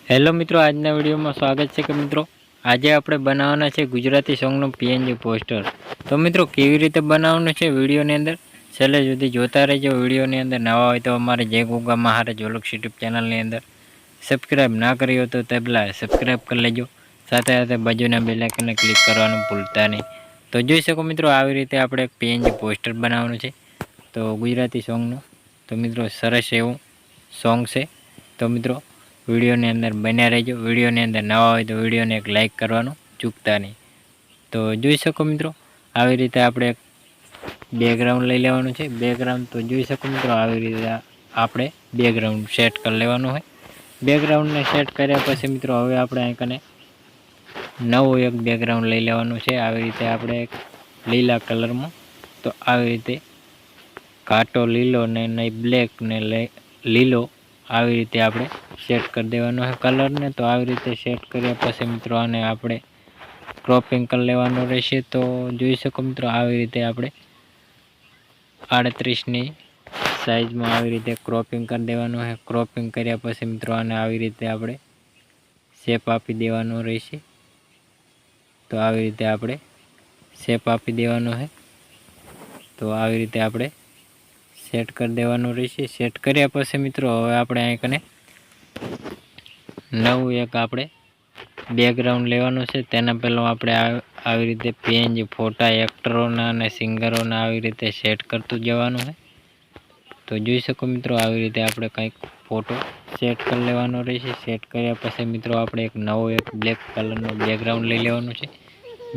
Hello મિત્રો, આજના વિડીયોમાં સ્વાગત છે કે મિત્રો આજે આપણે બનાવવાના છે ગુજરાતી સોંગનું પીએનજી પોસ્ટર। તો મિત્રો કેવી રીતે બનાવવાનું છે વિડીયોની અંદર છેલ્લે સુધી જોતા રહેજો। વિડીયોની અંદર નવા હોય તો અમારે જય ગોગા મહારાજ વ્લોગ્સ યુટ્યુબ ચેનલની અંદર સબસ્ક્રાઈબ ના કરી હોય તો તે પહેલાં સબસ્ક્રાઈબ કરી લેજો, સાથે સાથે બાજુના બેલ આઇકનને ક્લિક કરવાનું ભૂલતા નહીં। તો જોઈ શકો મિત્રો આવી રીતે આપણે એક પીએનજી પોસ્ટર બનાવવાનું છે તો ગુજરાતી સોંગનું। તો મિત્રો સરસ એવું સોંગ છે, તો મિત્રો વિડીયોની અંદર બન્યા રહેજો। વિડીયોની અંદર નવા હોય તો વિડીયોને એક લાઇક કરવાનું ચૂકતા નહીં। તો જોઈ શકો મિત્રો આવી રીતે આપણે એક બેકગ્રાઉન્ડ લઈ લેવાનું છે। બેકગ્રાઉન્ડ તો જોઈ શકો મિત્રો આવી રીતે આપણે બેકગ્રાઉન્ડ સેટ કરી લેવાનું હોય। બેકગ્રાઉન્ડને સેટ કર્યા પછી મિત્રો હવે આપણે અહીં નવું એક બેકગ્રાઉન્ડ લઈ લેવાનું છે। આવી રીતે આપણે એક લીલા કલરમાં, તો આવી રીતે ઘાટો લીલો ને નહીં બ્લેક ને લીલો આવી રીતે આપણે સેટ કરી દેવાનો છે કલરને। તો આવી રીતે સેટ કર્યા પછી મિત્રો આને આપણે ક્રોપિંગ કરી લેવાનું રહેશે। તો જોઈ શકો મિત્રો આવી રીતે આપણે 38ની સાઈઝમાં આવી રીતે ક્રોપિંગ કરી દેવાનું છે। ક્રોપિંગ કર્યા પછી મિત્રો આને આવી રીતે આપણે શેપ આપી દેવાનો રહેશે। તો આવી રીતે આપણે શેપ આપી દેવાનો છે। તો આવી રીતે આપણે સેટ કરી દેવાનું રહેશે। સેટ કર્યા પછી મિત્રો હવે આપણે અહીં નવું એક આપણે બેકગ્રાઉન્ડ લેવાનું છે। તેના પહેલાં આપણે આવી રીતે પીએનજી ફોટા એક્ટરોના અને સિંગરોના આવી રીતે સેટ કરતું જવાનું છે। તો જોઈ શકો મિત્રો આવી રીતે આપણે કંઈક ફોટો સેટ કરી લેવાનો રહેશે। સેટ કર્યા પછી મિત્રો આપણે એક નવો એક બ્લેક કલરનો બેકગ્રાઉન્ડ લઈ લેવાનું છે।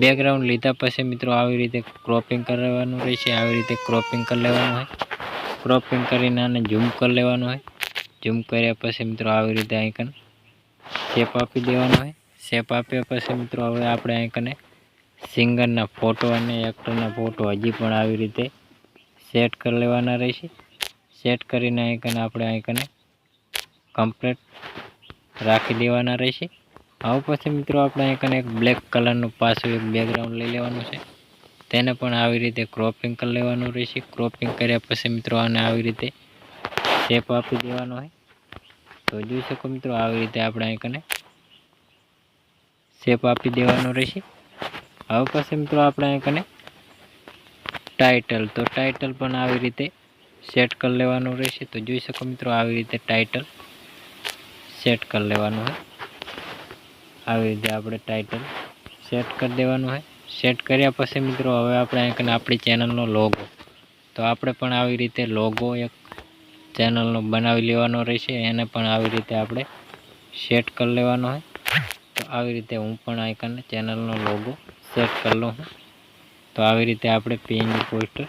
બેકગ્રાઉન્ડ લીધા પછી મિત્રો આવી રીતે ક્રોપિંગ કરવાનું રહેશે। આવી રીતે ક્રોપિંગ કરી લેવાનું હોય। ક્રોપિંગ કરીને આને ઝૂમ કરી લેવાનું હોય। ઝૂમ કર્યા પછી મિત્રો આવી રીતે આઇકન શેપ આપી દેવાનો હોય। શેપ આપ્યા પછી મિત્રો હવે આપણે આઇકને સિંગરના ફોટો અને એક્ટરના ફોટો હજી પણ આવી રીતે સેટ કરી લેવાના રહેશે। સેટ કરીને આપણે કમ્પ્લીટ રાખી દેવાના રહેશે। હવે પછી મિત્રો આપણે અહીં એક બ્લેક કલરનું પાછું એક બેકગ્રાઉન્ડ લઈ લેવાનું છે। તેને પણ આવી રીતે ક્રોપિંગ કરી લેવાનું રહેશે। ક્રોપિંગ કર્યા પછી મિત્રો આને આવી રીતે શેપ આપી દેવાનો હોય। તો જોઈ શકો મિત્રો આવી રીતે આપણે અહીં શેપ આપી દેવાનો રહેશે। હવે પછી મિત્રો આપણે અહીં ટાઇટલ, તો ટાઇટલ પણ આવી રીતે સેટ કરી લેવાનું રહેશે। તો જોઈ શકો મિત્રો આવી રીતે ટાઇટલ સેટ કરી લેવાનું હોય। આવી રીતે આપણે ટાઇટલ સેટ કરી દેવાનું હોય। સેટ કર્યા પછી મિત્રો હવે આપણે અહીં આપણી ચેનલનો લોગો, તો આપણે પણ આવી રીતે લોગો એક ચેનલનો બનાવી લેવાનો રહેશે। એને પણ આવી રીતે આપણે સેટ કરી લેવાનો હોય। તો આવી રીતે હું પણ અહીં ચેનલનો લોગો સેટ કરી લઉં છું। તો આવી રીતે આપણે પીએનજી પોસ્ટર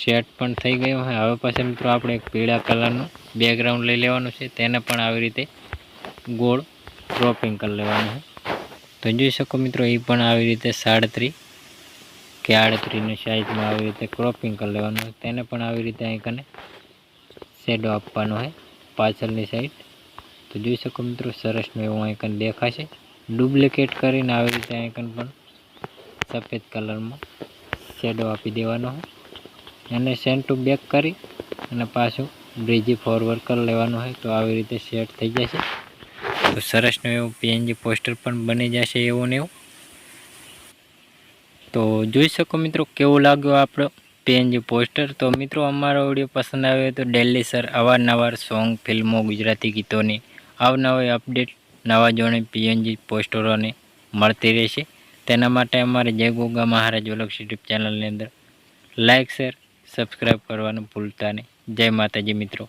સેટ પણ થઈ ગયું હોય। હવે પછી મિત્રો આપણે એક પીળા કલરનું બેકગ્રાઉન્ડ લઈ લેવાનું છે। તેને પણ આવી રીતે ગોળ ક્રોપિંગ કરી લેવાનું છે। તો જોઈ શકો મિત્રો એ પણ આવી રીતે 37 કે 38ની સાઈઝમાં આવી રીતે ક્રોપિંગ કરી લેવાનું હોય। તેને પણ આવી રીતે અહીં શેડો આપવાનો હોય પાછળની સાઈડ। તો જોઈ શકો મિત્રો સરસનું એવું અહીં દેખાશે। ડુપ્લિકેટ કરીને આવી રીતે અહીં પણ સફેદ કલરમાં શેડો આપી દેવાનો હોય। એને સેન્ટ ટુ બેક કરી અને પાછું બ્રિજી ફોરવર્ડ કરી લેવાનું હોય। તો આવી રીતે સેટ થઈ જશે। તો સરસનું એવું પીએનજી પોસ્ટર પણ બની જશે એવું ને એવું। તો જોઈ શકો મિત્રો કેવું લાગ્યું આપણો પીએનજી પોસ્ટર। તો મિત્રો અમારો વિડીયો પસંદ આવ્યો તો ડેલી સર અવારનવાર સોંગ, ફિલ્મો, ગુજરાતી ગીતોની અવનવી અપડેટ નવા જોડે પીએનજી પોસ્ટરોને મળતી રહેશે। તેના માટે અમારે જય ગોગા મહારાજ વ્લોગ્સ યુટ્યુબ ચેનલની અંદર લાઇક, શેર, સબસ્ક્રાઈબ કરવાનું ભૂલતા નહીં। જય માતાજી મિત્રો।